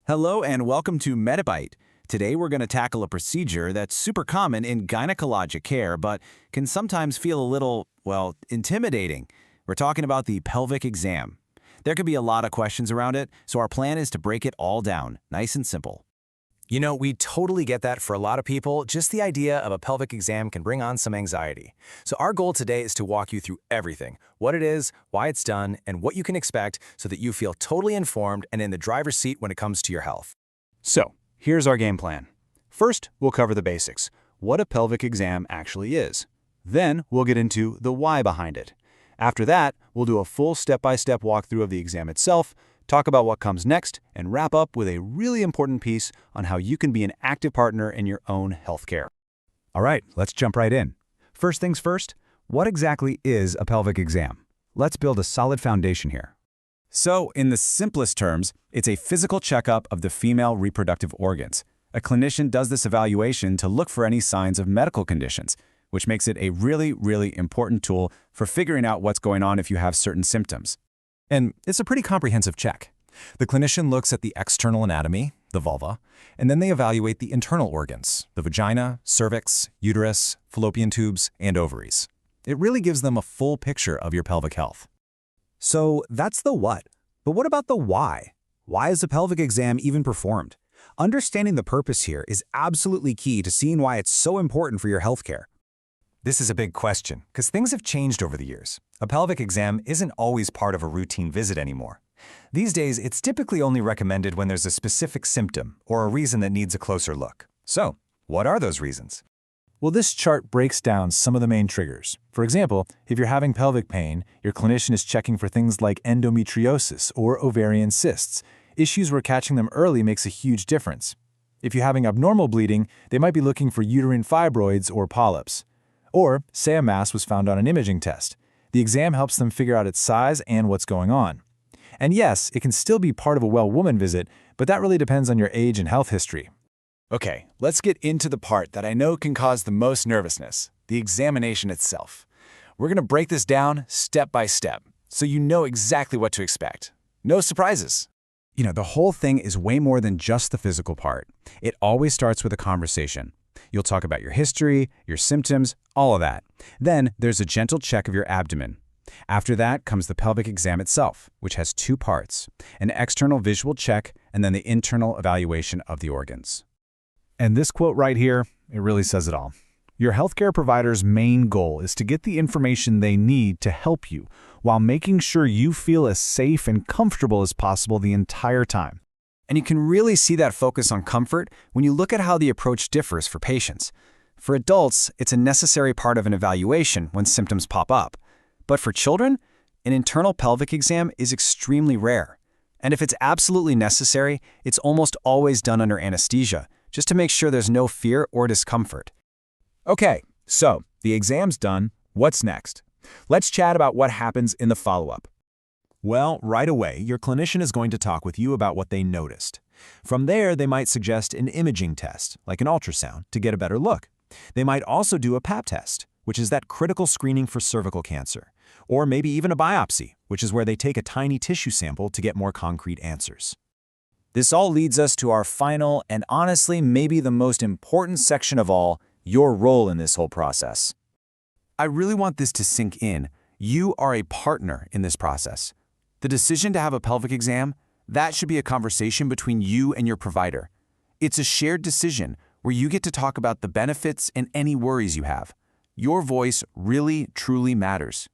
Hello and welcome to MediByte. Today we're going to tackle a procedure that's super common in gynecologic care but can sometimes feel a little, well, intimidating. We're talking about the pelvic exam. There could be a lot of questions around it, so our plan is to break it all down, nice and simple. You know, we totally get that for a lot of people. Just the idea of a pelvic exam can bring on some anxiety. So our goal today is to walk you through everything, what it is, why it's done, and what you can expect so that you feel totally informed and in the driver's seat when it comes to your health. So, here's our game plan. First, we'll cover the basics, what a pelvic exam actually is. Then, we'll get into the why behind it. After that, we'll do a full step-by-step walkthrough of the exam itself, talk about what comes next, and wrap up with a really important piece on how you can be an active partner in your own healthcare. All right, let's jump right in. First things first, what exactly is a pelvic exam? Let's build a solid foundation here. So, in the simplest terms, it's a physical checkup of the female reproductive organs. A clinician does this evaluation to look for any signs of medical conditions, which makes it a really important tool for figuring out what's going on if you have certain symptoms. And it's a pretty comprehensive check. The clinician looks at the external anatomy, the vulva, and then they evaluate the internal organs, the vagina, cervix, uterus, fallopian tubes, and ovaries. It really gives them a full picture of your pelvic health. So that's the what. But what about the why? Why is a pelvic exam even performed? Understanding the purpose here is absolutely key to seeing why it's so important for your healthcare. This is a big question, because things have changed over the years. A pelvic exam isn't always part of a routine visit anymore. These days, it's typically only recommended when there's a specific symptom or a reason that needs a closer look. So, what are those reasons? Well, this chart breaks down some of the main triggers. For example, if you're having pelvic pain, your clinician is checking for things like endometriosis or ovarian cysts. Issues where catching them early makes a huge difference. If you're having abnormal bleeding, they might be looking for uterine fibroids or polyps. Or, say a mass was found on an imaging test. The exam helps them figure out its size and what's going on. And yes, it can still be part of a well-woman visit, but that really depends on your age and health history. Okay, let's get into the part that I know can cause the most nervousness, the examination itself. We're going to break this down step by step, so you know exactly what to expect. No surprises. You know, the whole thing is way more than just the physical part. It always starts with a conversation. You'll talk about your history, your symptoms, all of that. Then there's a gentle check of your abdomen. After that comes the pelvic exam itself, which has two parts, an external visual check and then the internal evaluation of the organs. And this quote right here, it really says it all. Your healthcare provider's main goal is to get the information they need to help you while making sure you feel as safe and comfortable as possible the entire time. And you can really see that focus on comfort when you look at how the approach differs for patients. For adults, it's a necessary part of an evaluation when symptoms pop up. But for children, an internal pelvic exam is extremely rare. And if it's absolutely necessary, it's almost always done under anesthesia, just to make sure there's no fear or discomfort. Okay, so the exam's done. What's next? Let's chat about what happens in the follow-up. Well, right away, your clinician is going to talk with you about what they noticed. From there, they might suggest an imaging test, like an ultrasound, to get a better look. They might also do a Pap test, which is that critical screening for cervical cancer, or maybe even a biopsy, which is where they take a tiny tissue sample to get more concrete answers. This all leads us to our final and honestly maybe the most important section of all, your role in this whole process. I really want this to sink in. You are a partner in this process. The decision to have a pelvic exam, that should be a conversation between you and your provider. It's a shared decision where you get to talk about the benefits and any worries you have. Your voice really, truly matters.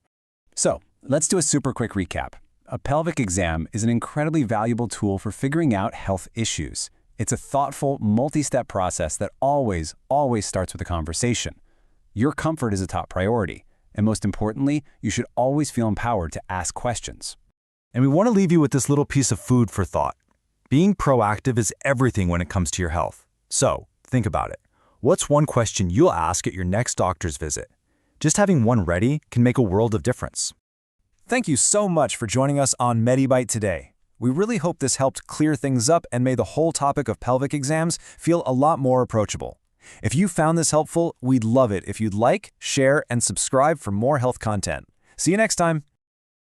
So, let's do a super quick recap. A pelvic exam is an incredibly valuable tool for figuring out health issues. It's a thoughtful, multi-step process that always starts with a conversation. Your comfort is a top priority, and most importantly, you should always feel empowered to ask questions. And we want to leave you with this little piece of food for thought. Being proactive is everything when it comes to your health. So, think about it. What's one question you'll ask at your next doctor's visit? Just having one ready can make a world of difference. Thank you so much for joining us on MediByte today. We really hope this helped clear things up and made the whole topic of pelvic exams feel a lot more approachable. If you found this helpful, we'd love it if you'd like, share, and subscribe for more health content. See you next time.